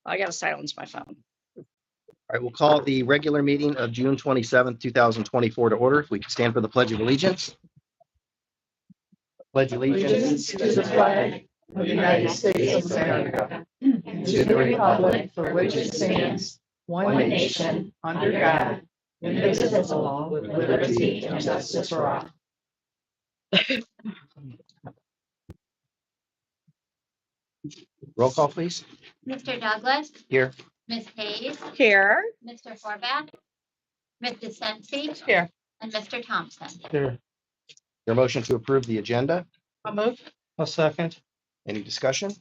I gotta silence my phone. All right, we'll call the regular meeting of June 27th, 2024 to order. If we could stand for the Pledge of Allegiance. Pledge allegiance To the flag of the United States of America, and to the republic for which it stands, one nation, under God, indivisible, with liberty and justice for all. Roll call, please. Mr. Douglas, Here. Ms. Hayes, Here. Mr. Horvath, Ms. Sensi, Here. and Mr. Thompson. Here. Your motion to approve the agenda. I'll move. A second. Any discussion?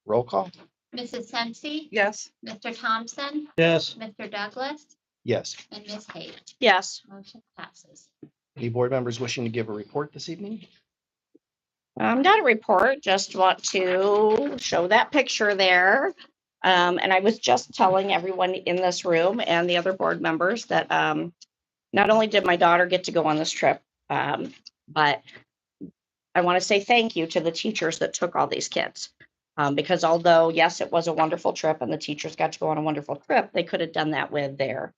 Roll call. Mrs. Sensi, Yes. Mr. Thompson, Yes. Mr. Douglas, Yes. and Ms. Hayes. Yes. Motion passes. Any board members wishing to give a report this evening? Not a report, just want to show that picture there. And I was just telling everyone in this room and the other board members that not only did my daughter get to go on this trip, but I want to say thank you to the teachers that took all these kids. Because although, yes, it was a wonderful trip and the teachers got to go on a wonderful trip, they could have done that with their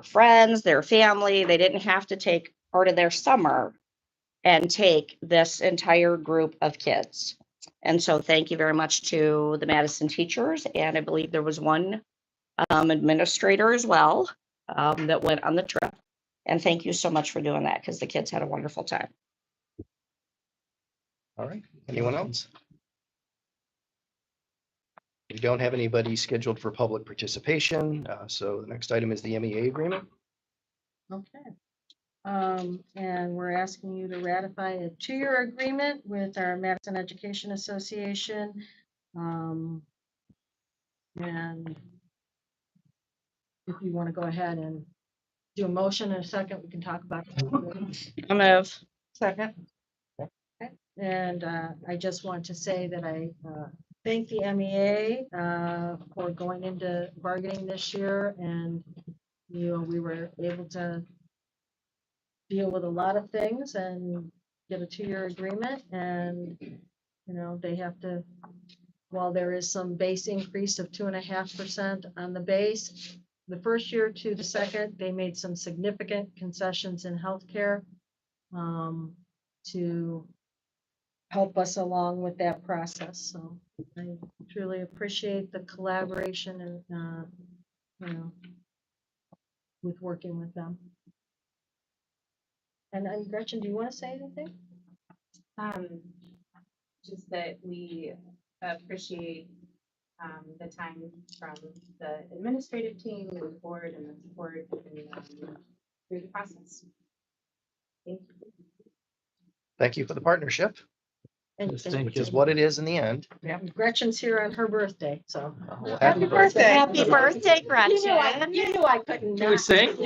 friends, their family. They didn't have to take part of their summer and take this entire group of kids. And so thank you very much to the Madison teachers. And I believe there was one administrator as well that went on the trip. And thank you so much for doing that because the kids had a wonderful time. All right. Anyone else? We don't have anybody scheduled for public participation. So the next item is the MEA agreement. Okay. And we're asking you to ratify a 2-year agreement with our Madison Education Association. And if you want to go ahead and do a motion in a second, we can talk about it. I'll move. Second. And I just want to say that I thank the MEA for going into bargaining this year. And, you know, we were able to deal with a lot of things and get a 2-year agreement. And, you know, they have to, while there is some base increase of 2.5% on the base, the first year to the second, they made some significant concessions in healthcare to help us along with that process. So I truly appreciate the collaboration and, you know, with working with them. And Gretchen, do you want to say anything? Just that we appreciate the time from the administrative team and the board and the support and, through the process. Thank you. Thank you for the partnership, And which is what it is in the end. Gretchen's here on her birthday, so. Well, Happy birthday. Happy birthday, You knew I couldn't. Can we not. sing?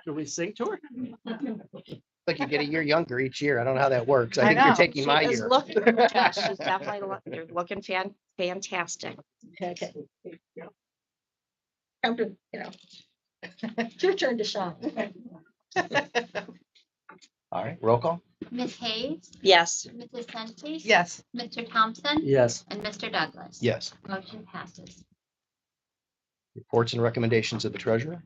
Should we sing to her? Like you get a year younger each year. I don't know how that works. I I think you're know. taking my year. She's definitely you're looking fantastic. Okay. Come to, you know. It's your turn to shine. All right, roll call. Ms. Hayes, Yes. Mrs. Sensi. Yes. Mr. Thompson. Yes. And Mr. Douglas. Yes. Motion passes. Reports and recommendations of the treasurer.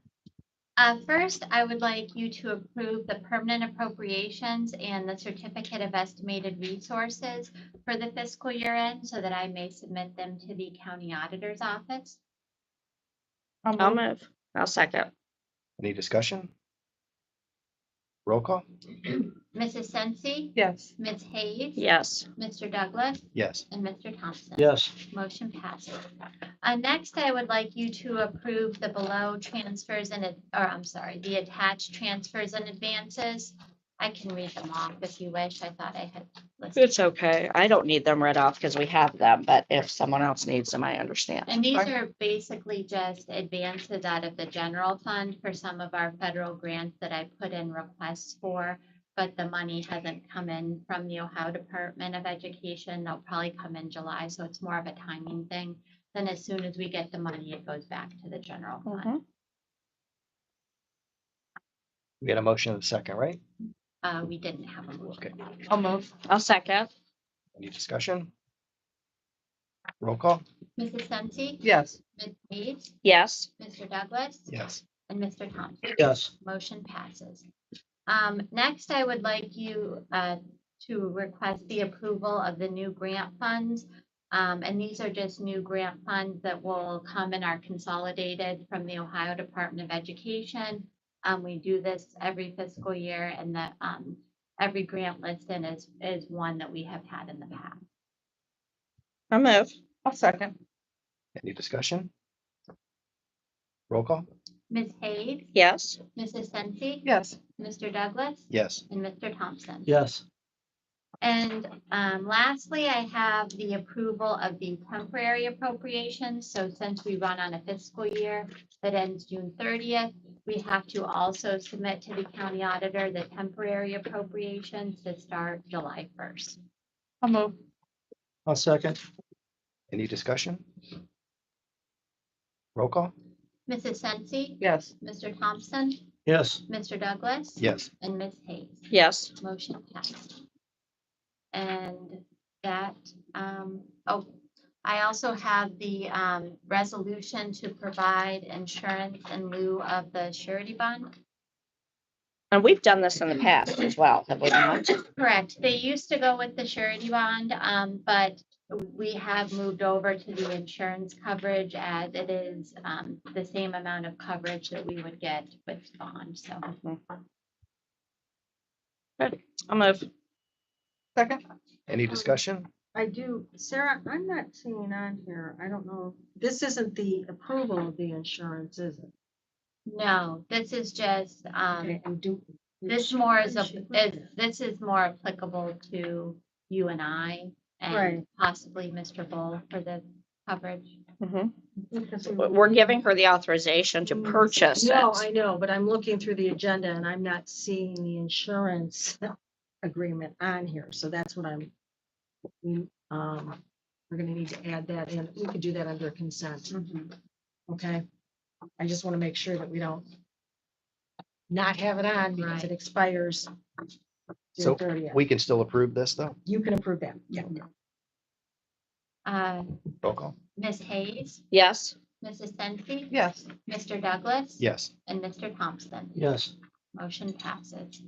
First, I would like you to approve the permanent appropriations and the certificate of estimated resources for the fiscal year end so that I may submit them to the county auditor's office. I'll move. I'll second. Any discussion? Roll call. Mrs. Sensi, Yes. Ms. Hayes. Yes. Mr. Douglas, Yes. and Mr. Thompson. Yes. Motion passes. Next, I would like you to approve the below transfers and, the attached transfers and advances. I can read them off if you wish. I thought I had listed. It's okay. I don't need them read off because we have them, but if someone else needs them, I understand. And these are basically just advances out of the general fund for some of our federal grants that I put in requests for, but the money hasn't come in from the Ohio Department of Education. They'll probably come in July, so it's more of a timing thing. Then as soon as we get the money, it goes back to the general fund. Mhm. We had a motion in a second, right? We didn't have a motion. Okay. I'll move. I'll second. Any discussion? Roll call? Mrs. Sensi, Yes. Ms. Hayes, Yes. Mr. Douglas, Yes. and Mr. Thompson. Yes. Motion passes. Next, I would like you to request the approval of the new grant funds. And these are just new grant funds that will come in our consolidated from the Ohio Department of Education. We do this every fiscal year, and that every grant listed is one that we have had in the past. I'll move. I'll second. Any discussion? Roll call? Ms. Hayes, Yes. Mrs. Sensi, Yes. Mr. Douglas, Yes. and Mr. Thompson. Yes. And lastly, I have the approval of the temporary appropriations. So since we run on a fiscal year that ends June 30th, we have to also submit to the county auditor the temporary appropriations to start July 1st. I'll move. I'll second. Any discussion? Roll call? Mrs. Sensi, Yes. Mr. Thompson, Yes. Mr. Douglas. Yes. And Ms. Hayes. Yes. Motion passed. And that, I also have the resolution to provide insurance in lieu of the surety bond. And we've done this in the past as well, have we not? Correct. They used to go with the surety bond, but we have moved over to the insurance coverage as it is the same amount of coverage that we would get with bond, so. I'll move. Second. Any discussion? I do, Sarah, I'm not seeing on here, I don't know, this isn't the approval of the insurance, is it? No, this is just, Okay, and do. this more is, Should we put that? this is more applicable to you and I Right. and possibly Mr. Bull for the coverage. Mhm. Because We're giving her the authorization to purchase No, it. I know, but I'm looking through the agenda and I'm not seeing the insurance agreement on here, so that's what I'm. We're gonna need to add that in, we could do that under consent, okay? I just wanna make sure that we don't not have it on because it expires So June 30th. we can still approve this though? You can approve that, yeah. Roll call? Ms. Hayes, Yes. Mrs. Sensi, Yes. Mr. Douglas. Yes. And Mr. Thompson. Yes. Motion passes.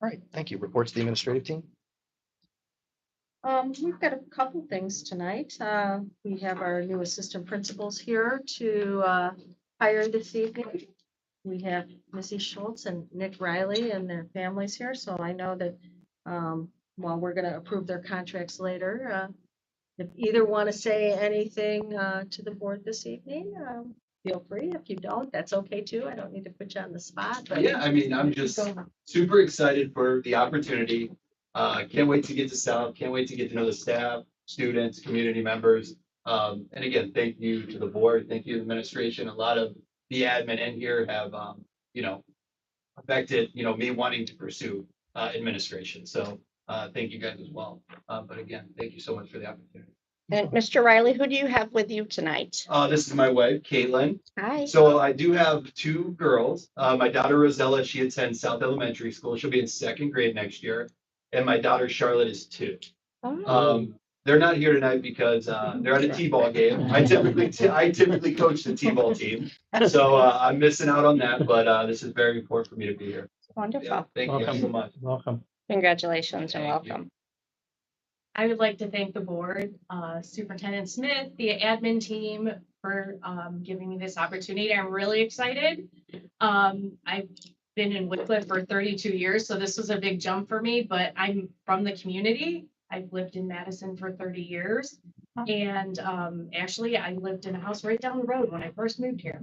All right, thank you. Reports to the administrative team? We've got a couple things tonight. We have our new assistant principals here to hire this evening. We have Missy Schultz and Nick Riley and their families here, so I know that while we're gonna approve their contracts later, if either want to say anything to the board this evening, feel free. If you don't, that's okay too. I don't need to put you on the spot, but. Yeah, I mean, I'm just Go. super excited for the opportunity. Can't wait to get to South, can't wait to get to know the staff, students, community members. And again, thank you to the board, thank you to the administration. A lot of the admin in here have, affected, me wanting to pursue, administration. So, thank you guys as well. But again, thank you so much for the opportunity. And Mr. Riley, who do you have with you tonight? This is my wife, Caitlin. Hi. So I do have two girls. My daughter Rosella, she attends South Elementary School. She'll be in second grade next year. And my daughter Charlotte is 2. They're not here tonight because they're at a T-ball game. I typically coach the T-ball team. So I'm missing out on that, but this is very important for me to be here. Wonderful. Yeah, thank you guys so much. Welcome. Congratulations and Thank you. welcome. I would like to thank the board, Superintendent Smith, the admin team for giving me this opportunity. I'm really excited. I've been in Wickliffe for 32 years, so this was a big jump for me, but I'm from the community. I've lived in Madison for 30 years. And actually, I lived in a house right down the road when I first moved here.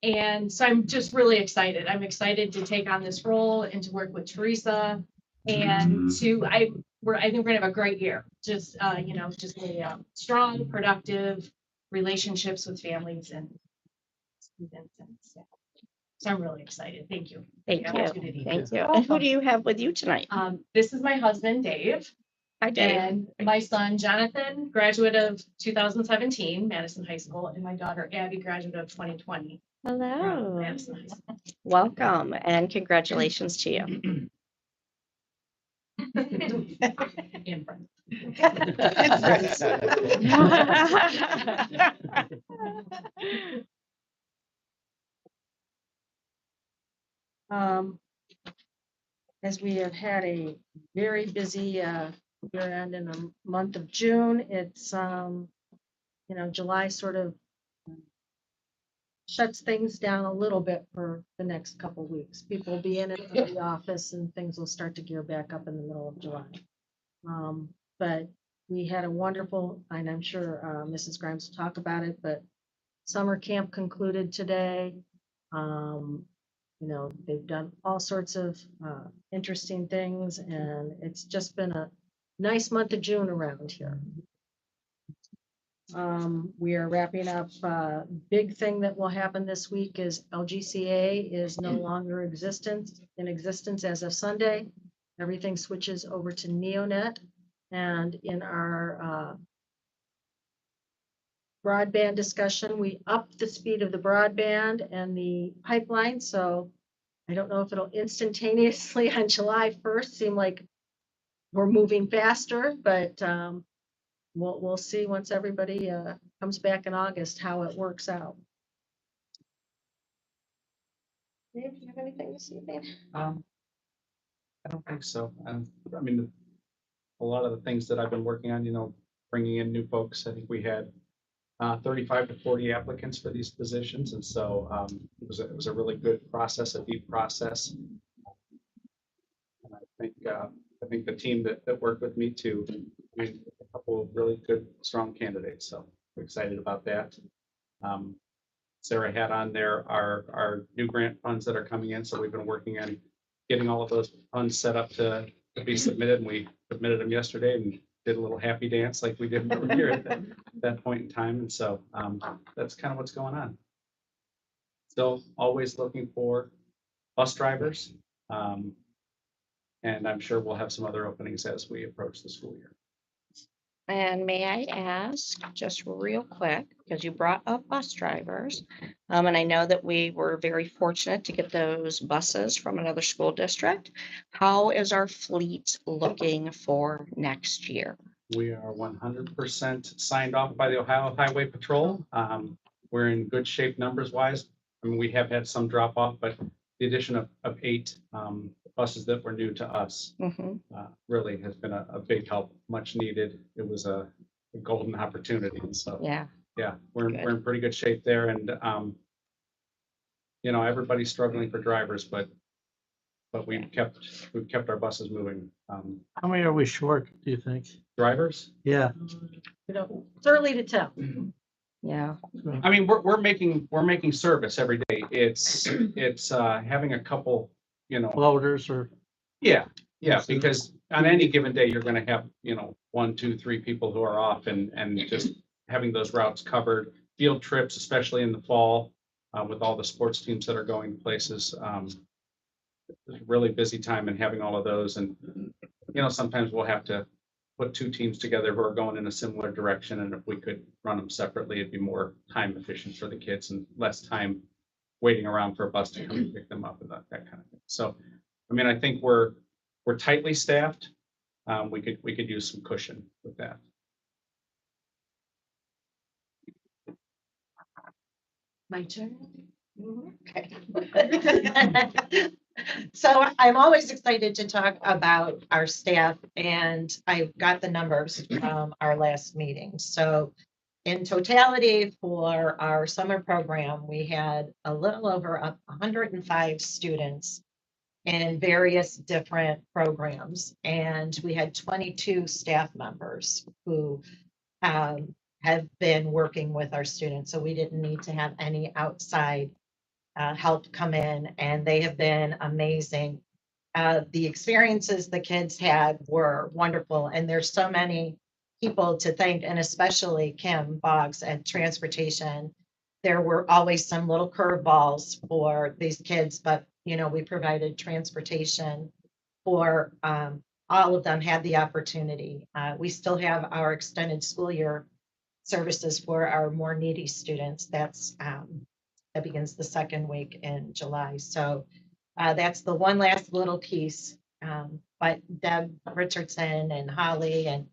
And so I'm just really excited. I'm excited to take on this role and to work with Teresa and I think we're gonna have a great year. Just, just a strong, productive relationships with families and students and staff. So I'm really excited. Thank you. Thank for the you. opportunity. Thank you. And who do you have with you tonight? This is my husband, Dave, Hi, Dave. and my son, Jonathan, graduate of 2017, Madison High School, and my daughter, Abby, graduate of 2020 from Hello. Madison High School. Welcome and congratulations to you. In front. Um, as we have had a very busy year end in the month of June, it's July sort of shuts things down a little bit for the next couple of weeks. People will be in and out of the office and things will start to gear back up in the middle of July. But we had a wonderful, and I'm sure Mrs. Grimes will talk about it, but summer camp concluded today. They've done all sorts of interesting things, and it's just been a nice month of June around here. We are wrapping up, big thing that will happen this week is LGCA is no longer in existence as of Sunday. Everything switches over to NeoNet, and in our broadband discussion, we upped the speed of the broadband and the pipeline, so I don't know if it'll instantaneously on July 1st seem like we're moving faster, but we'll see once everybody comes back in August how it works out. Dave, do you have anything to say, Dave? I don't think so. I mean, a lot of the things that I've been working on, bringing in new folks, I think we had 35 to 40 applicants for these positions. And so it was a really good process, a deep process. And I think the team that worked with me too, I mean, a couple of really good, strong candidates. So we're excited about that. Sarah had on there our new grant funds that are coming in. So we've been working on getting all of those funds set up to be submitted. And we submitted them yesterday and did a little happy dance like we did over here at that point in time. And so that's kind of what's going on. Still always looking for bus drivers. And I'm sure we'll have some other openings as we approach the school year. And may I ask, just real quick, because you brought up bus drivers, and I know that we were very fortunate to get those buses from another school district. How is our fleet looking for next year? We are 100% signed off by the Ohio Highway Patrol. We're in good shape numbers wise. I mean, we have had some drop off, but the addition of 8 buses that were new to us really has been a big help, much needed. It was a golden opportunity. And so, yeah, we're in pretty good shape there. And, everybody's struggling for drivers, but we've kept our buses moving. How many are we short, do you think? Drivers? Yeah. It's early to tell. Yeah. I mean, we're making service every day. It's having a couple, Loaders or. Yeah, because on any given day, you're gonna have, 1, 2, 3 people who are off and just having those routes covered. Field trips, especially in the fall, with all the sports teams that are going to places. It's a really busy time and having all of those. And, sometimes we'll have to put 2 teams together who are going in a similar direction. And if we could run them separately, it'd be more time efficient for the kids and less time waiting around for a bus to come and pick them up and that kind of thing. So, I mean, I think we're tightly staffed. We could use some cushion with that. My turn? Okay. So I'm always excited to talk about our staff, and I got the numbers from our last meeting. So in totality for our summer program, we had a little over 105 students in various different programs, and we had 22 staff members who have been working with our students. So we didn't need to have any outside help come in, and they have been amazing. The experiences the kids had were wonderful, and there's so many people to thank, and especially Kim Boggs at Transportation. There were always some little curveballs for these kids, but we provided transportation for all of them had the opportunity. We still have our extended school year services for our more needy students. That begins the second week in July. So that's the one last little piece But Deb Richardson and Holly and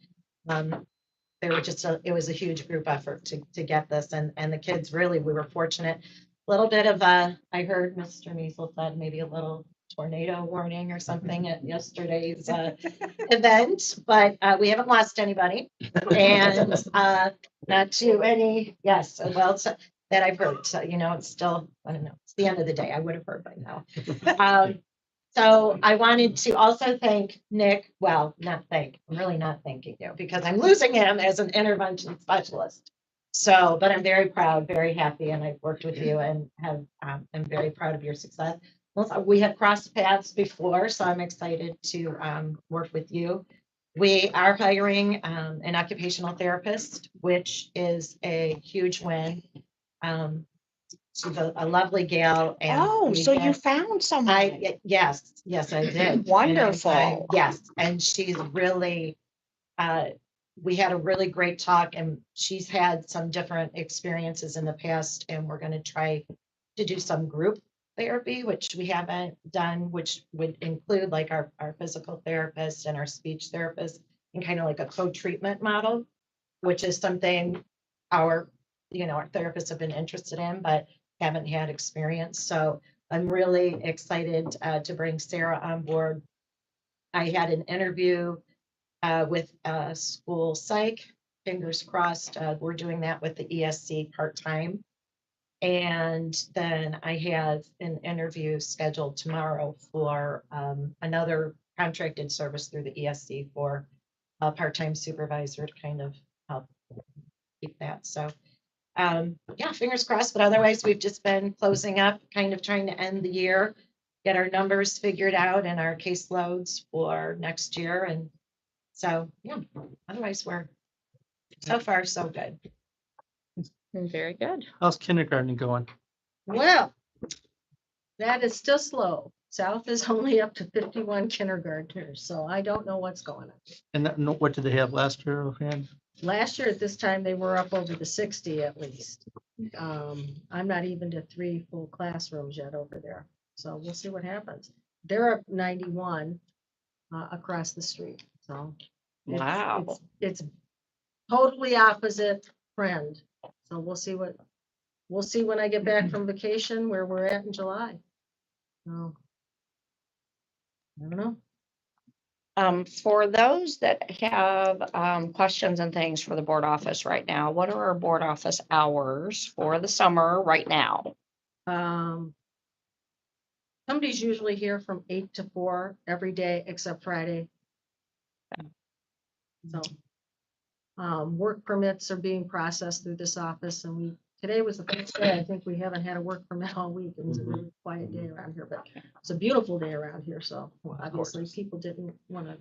they were just it was a huge group effort to get this, and the kids really, we were fortunate. A little bit of I heard Mr. Measles said maybe a little tornado warning or something at yesterday's event, but we haven't lost anybody, and not to any, yes, well, so, that I've heard. So, it's still, I don't know, it's the end of the day. I would have heard by now. So I wanted to also thank Nick. Well, I'm really not thanking you because I'm losing him as an intervention specialist. So, but I'm very proud, very happy, and I've worked with you and am very proud of your success. We have crossed paths before, so I'm excited to work with you. We are hiring an occupational therapist, which is a huge win. She's a lovely gal. And So you found someone. Yes, I did. Wonderful. Yes, and she's really, we had a really great talk, and she's had some different experiences in the past, and we're going to try to do some group therapy, which we haven't done, which would include like our physical therapist and our speech therapist, and kind of like a co-treatment model, which is something our therapists have been interested in, but haven't had experience. So I'm really excited to bring Sarah on board. I had an interview with school psych, fingers crossed. We're doing that with the ESC part-time. And then I have an interview scheduled tomorrow for another contracted service through the ESC for a part-time supervisor to kind of help keep that. So yeah, fingers crossed, but otherwise we've just been closing up, kind of trying to end the year, get our numbers figured out and our caseloads for next year. And so, yeah, otherwise we're so far so good. Very good. How's kindergarten going? Well, that is still slow. South is only up to 51 kindergartners, so I don't know what's going on. And what did they have last year offhand? Last year at this time, they were up over the 60 at least. I'm not even to 3 full classrooms yet over there. So we'll see what happens. They're up 91 across the street. So Wow. it's totally opposite trend. So we'll see when I get back from vacation where we're at in July. So I don't know. For those that have questions and things for the board office right now, what are our board office hours for the summer right now? Somebody's usually here from 8 to 4 every day except Friday. So work permits are being processed through this office, and today was the first day. I think we haven't had a work permit all week. It was a really quiet day around here, but it's a beautiful day around here. So obviously people didn't want to,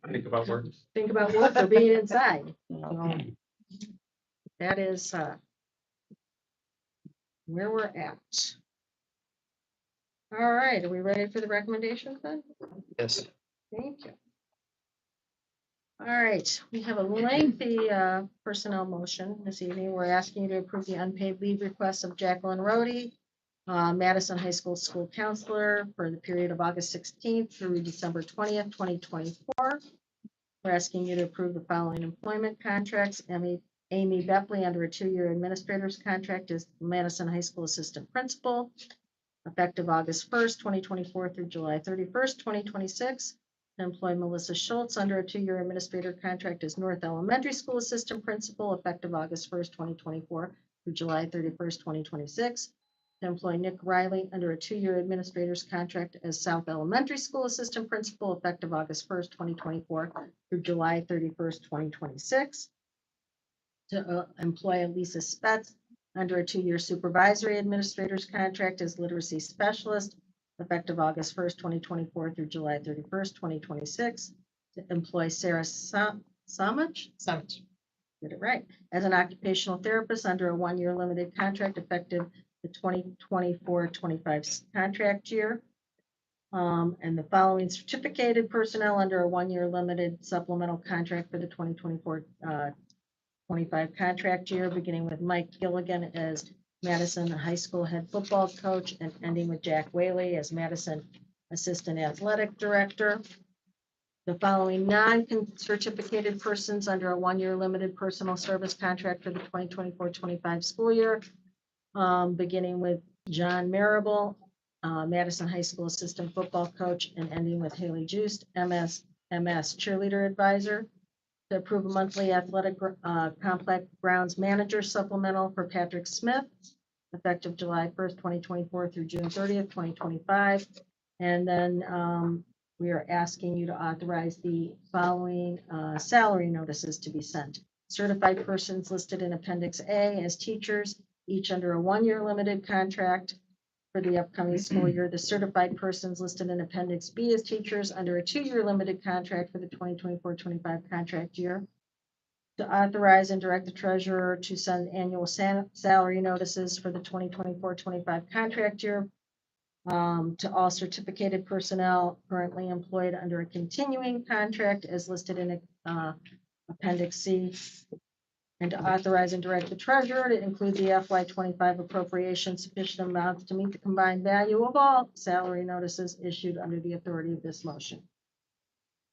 Think about work. think about work or being inside. So that is where we're at. All right, are we ready for the recommendations then? Yes. Thank you. All right, we have a lengthy personnel motion this evening. We're asking you to approve the unpaid leave request of Jacqueline Rhodey, Madison High School school counselor for the period of August 16th through December 20th, 2024. We're asking you to approve the following employment contracts. Amy Bepley under a 2-year administrator's contract as Madison High School assistant principal, effective August 1st, 2024 through July 31st, 2026. Employ Melissa Schultz under a 2-year administrator contract as North Elementary School assistant principal, effective August 1st, 2024 through July 31st, 2026. Employ Nick Riley under a 2-year administrator's contract as South Elementary School assistant principal, effective August 1st, 2024 through July 31st, 2026. To employ Lisa Spetz under a 2-year supervisory administrator's contract as literacy specialist, effective August 1st, 2024 through July 31st, 2026. To employ Sarah Samich, get it right, as an occupational therapist under a 1-year limited contract effective the 2024-25 contract year. And the following certificated personnel under a 1-year limited supplemental contract for the 2024-25 contract year, beginning with Mike Gilligan as Madison High School head football coach and ending with Jack Whaley as Madison Assistant Athletic Director. The following non-certificated persons under a one-year limited personal service contract for the 2024-25 school year, beginning with John Marable, Madison High School Assistant Football Coach, and ending with Haley Juiced, MS Cheerleader Advisor. To approve a monthly athletic complex grounds manager supplemental for Patrick Smith, effective July 1st, 2024 through June 30th, 2025. And then we are asking you to authorize the following salary notices to be sent. Certified persons listed in Appendix A as teachers, each under a one-year limited contract for the upcoming school year. The certified persons listed in Appendix B as teachers under a two-year limited contract for the 2024-25 contract year. To authorize and direct the treasurer to send annual salary notices for the 2024-25 contract year to all certificated personnel currently employed under a continuing contract as listed in Appendix C. And to authorize and direct the treasurer to include the FY25 appropriation sufficient amounts to meet the combined value of all salary notices issued under the authority of this motion.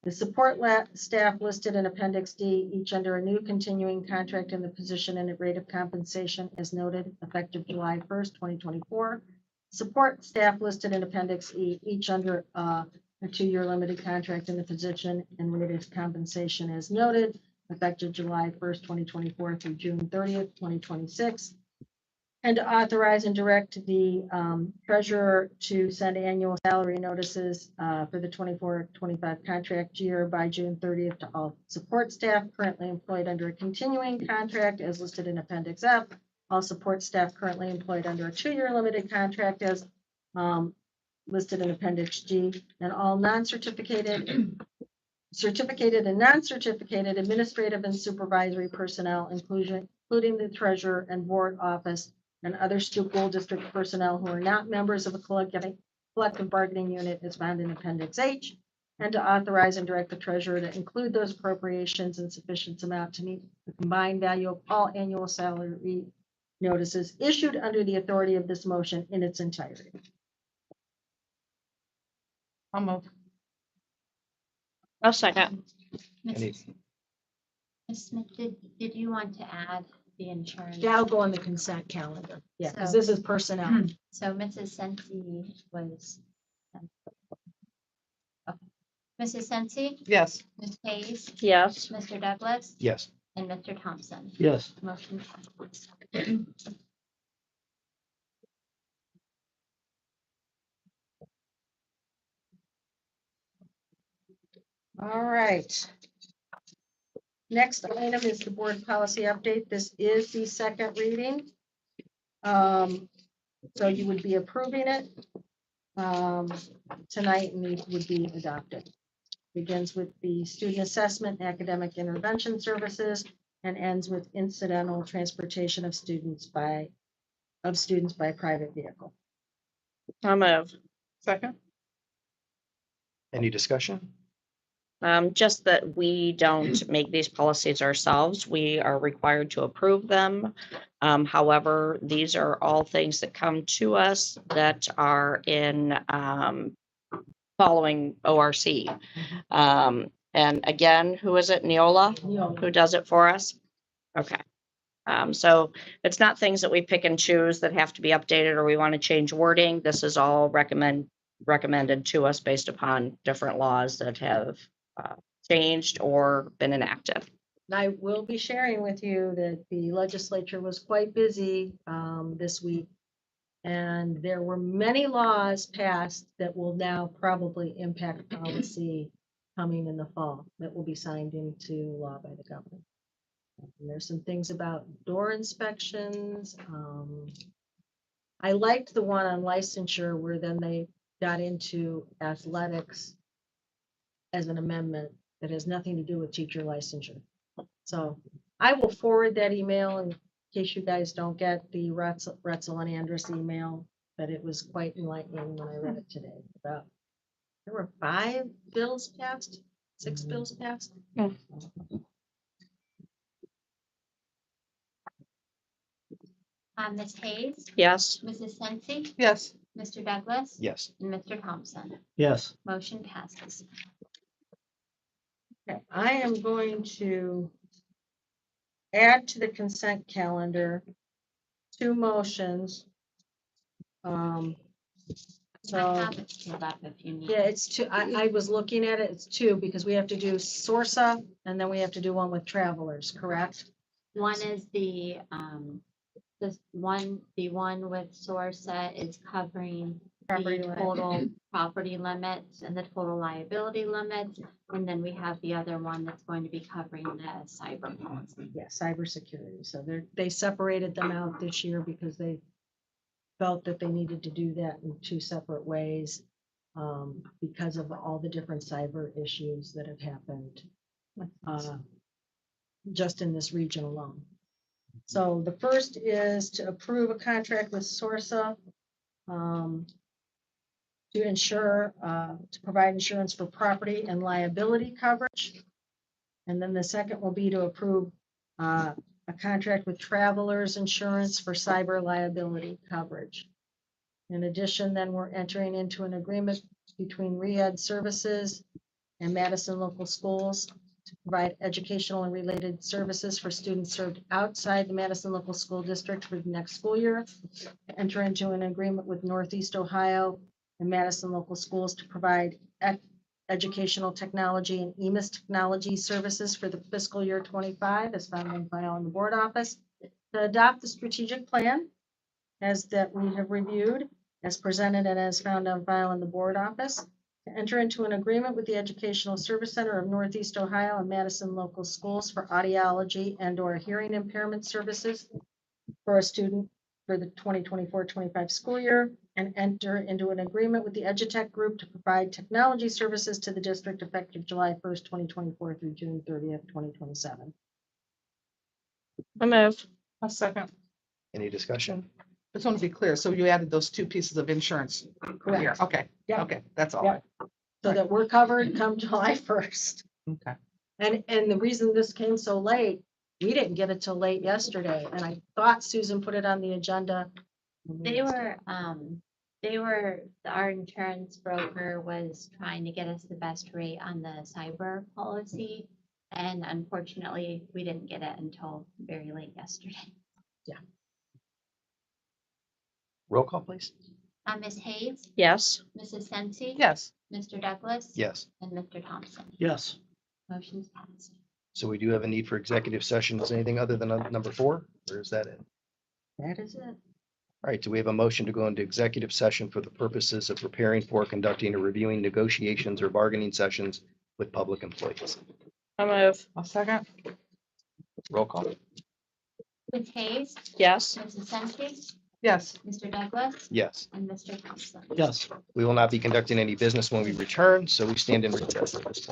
The support staff listed in Appendix D, each under a new continuing contract in the position and rate of compensation as noted, effective July 1st, 2024. Support staff listed in Appendix E, each under a two-year limited contract in the position and rate of compensation as noted, effective July 1st, 2024 through June 30th, 2026. And to authorize and direct the treasurer to send annual salary notices for the 24-25 contract year by June 30th to all support staff currently employed under a continuing contract as listed in Appendix F, all support staff currently employed under a two-year limited contract as listed in Appendix G, and all non-certificated, certificated and non-certificated administrative and supervisory personnel, including the treasurer and board office and other school district personnel who are not members of a collective bargaining unit as found in Appendix H, and to authorize and direct the treasurer to include those appropriations in sufficient amount to meet the combined value of all annual salary notices issued under the authority of this motion in its entirety. I'll move. I'll second. Any- Ms. Smith, did you want to add the insurance? That'll go on the consent calendar. Yeah, because this is personnel. So Mrs. Sensi was. Okay. Mrs. Sensi, Yes. Ms. Hayes, Yes. Mr. Douglas, Yes. and Mr. Thompson. Yes. Motion passes. All right. Next item is the board policy update. This is the second reading. So you would be approving it tonight and it would be adopted. Begins with the student assessment, academic intervention services, and ends with incidental transportation of students by private vehicle. I'll move. Second. Any discussion? Just that we don't make these policies ourselves. We are required to approve them. However, these are all things that come to us that are in following ORC. And again, who is it? Neola? Who does it for us? Okay. So it's not things that we pick and choose that have to be updated or we want to change wording. This is all recommended to us based upon different laws that have changed or been enacted. And I will be sharing with you that the legislature was quite busy this week. And there were many laws passed that will now probably impact policy coming in the fall that will be signed into law by the governor. And there's some things about door inspections. I liked the one on licensure where then they got into athletics as an amendment that has nothing to do with teacher licensure. So I will forward that email in case you guys don't get the Retzel and Andrus email, but it was quite enlightening when I read it today. About there were 5 bills passed, 6 bills passed. Ms. Hayes, Yes. Mrs. Sensi, Yes. Mr. Douglas? Yes. And Mr. Thompson. Yes. Motion passes. Okay, I am going to add to the consent calendar 2 motions. I So, have it pulled up if you need. yeah, it's 2. I was looking at it, it's 2 because we have to do Sorsa and then we have to do one with travelers, correct? One is the one with Sorsa is covering Property the limit. total property limits and the total liability limits. And then we have the other one that's going to be covering the cyber policy. Yeah, cybersecurity. So they separated them out this year because they felt that they needed to do that in 2 separate ways because of all the different cyber issues that have happened just in this region alone. So the first is to approve a contract with Sorsa to ensure, to provide insurance for property and liability coverage. And then the second will be to approve a contract with Travelers Insurance for cyber liability coverage. In addition, then we're entering into an agreement between Riyadh Services and Madison Local Schools to provide educational and related services for students served outside the Madison Local School District for the next school year. To enter into an agreement with Northeast Ohio and Madison Local Schools to provide educational technology and EMIS technology services for the fiscal year 25 as found on file in the board office. To adopt the strategic plan as that we have reviewed, as presented and as found on file in the board office. To enter into an agreement with the Educational Service Center of Northeast Ohio and Madison Local Schools for audiology and/or hearing impairment services for a student for the 2024-25 school year, and enter into an agreement with the EduTech Group to provide technology services to the district effective July 1st, 2024 through June 30th, 2027. I move. A second. Any discussion? Just want to be clear. So you added those 2 pieces of insurance here. Correct. Okay. Yep. Okay. That's all. Yep. So that we're covered come July 1st. Okay. And the reason this came so late, we didn't get it till late yesterday, and I thought Susan put it on the agenda. Our insurance broker was trying to get us the best rate on the cyber policy. And unfortunately, we didn't get it until very late yesterday. Roll call, please. Ms. Hayes, Yes. Mrs. Sensi. Yes. Mr. Douglas. Yes. And Mr. Thompson. Yes. Motion's passed. So we do have a need for executive session. Is anything other than number 4, or is that it? That is it. All right, do we have a motion to go into executive session for the purposes of preparing for, conducting, or reviewing negotiations or bargaining sessions with public employees? I move. A second. Roll call. Ms. Hayes, Yes. Mrs. Sensi, Yes. Mr. Douglas, Yes. and Mr. Thompson. Yes. We will not be conducting any business when we return, so we stand in recess at this point.